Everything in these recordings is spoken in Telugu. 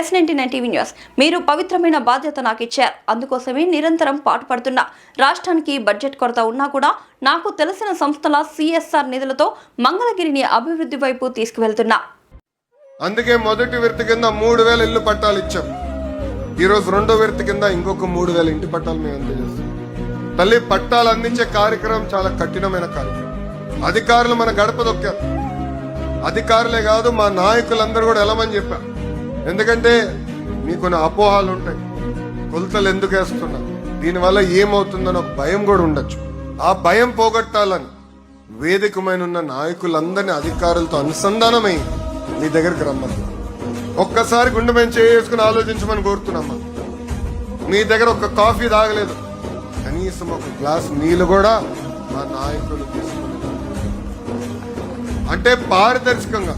FS99 TV news. మీరు పవిత్రమైన బాధ్యత నాకు ఇచ్చారు. అందుకోసమే నిరంతరం పాటుపడుతున్నా. రాష్ట్రానికి బడ్జెట్ కొరత ఉన్నా కూడా నాకు తెలిసిన సంస్థల CSR నిధులతో మంగళగిరిని అభివృద్ధి వైపు తీసుకువెళ్తున్నా. అందుకే మొదటి విడత కింద 3000 ఇల్లు పట్టాలు ఇచ్చాం. ఈ రోజు రెండో విడత కింద ఇంకొక 3000 ఇంటి పట్టాలు మేము అందజేస్తాం. తల్లి పట్టాలు అందించే కార్యక్రమం చాలా కఠినమైన కార్యక్రమం. అధికారులు మన గడప దొక్కారు. అధికారులే కాదు, మా నాయకులందరూ కూడా వెళ్ళమని చెప్పారు. ఎందుకంటే మీకు కొన్ని అపోహాలు ఉంటాయి. కొలతలు ఎందుకు వేస్తున్నా, దీనివల్ల ఏమవుతుందని ఒక భయం కూడా ఉండొచ్చు. ఆ భయం పోగొట్టాలని వేదికమైన ఉన్న నాయకులందరినీ అధికారులతో అనుసంధానమై మీ దగ్గరికి రమ్మని ఒక్కసారి గుండె మేము చేసుకుని ఆలోచించమని కోరుతున్నామ్మా. మీ దగ్గర ఒక కాఫీ తాగలేదు, కనీసం ఒక గ్లాస్ నీళ్లు కూడా మా నాయకులు తీసుకున్నారు. అంటే పారదర్శకంగా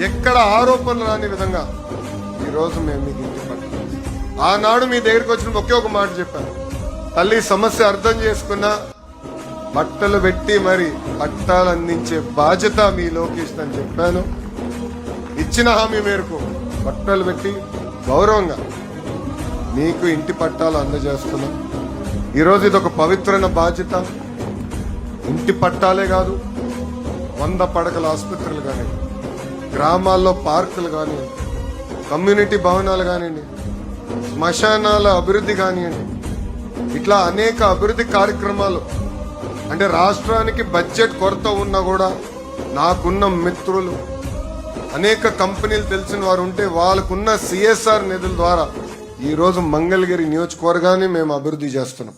ఎక్కడ ఆరోపణలు రాని విధంగా ఈరోజు మేము మీకు ఇంటి పట్టాలి. ఆనాడు మీ దగ్గరికి వచ్చిన ఒకే ఒక మాట చెప్పాను, తల్లి సమస్య అర్థం చేసుకున్నా బట్టలు పెట్టి మరి పట్టాలు అందించే బాధ్యత మీ లోకేష్ అని చెప్పాను. ఇచ్చిన హామీ మేరకు బట్టలు పెట్టి గౌరవంగా మీకు ఇంటి పట్టాలు అందజేస్తున్నాం. ఈరోజు ఇది ఒక పవిత్రమైన బాధ్యత. ఇంటి పట్టాలే కాదు, 100 పడకల ఆసుపత్రులు కానివ్వండి, గ్రామాల్లో పార్కులు కానివ్వండి, కమ్యూనిటీ భవనాలు కానివ్వండి, శ్మశానాల అభివృద్ధి కానివ్వండి, ఇట్లా అనేక అభివృద్ధి కార్యక్రమాలు. అంటే రాష్ట్రానికి బడ్జెట్ కొరత ఉన్నా కూడా నాకున్న మిత్రులు అనేక కంపెనీలు తెలిసిన వారు ఉంటే వాళ్ళకున్న CSR నిధుల ద్వారా ఈరోజు మంగళగిరి నియోజకవర్గాన్ని మేము అభివృద్ధి చేస్తున్నాం.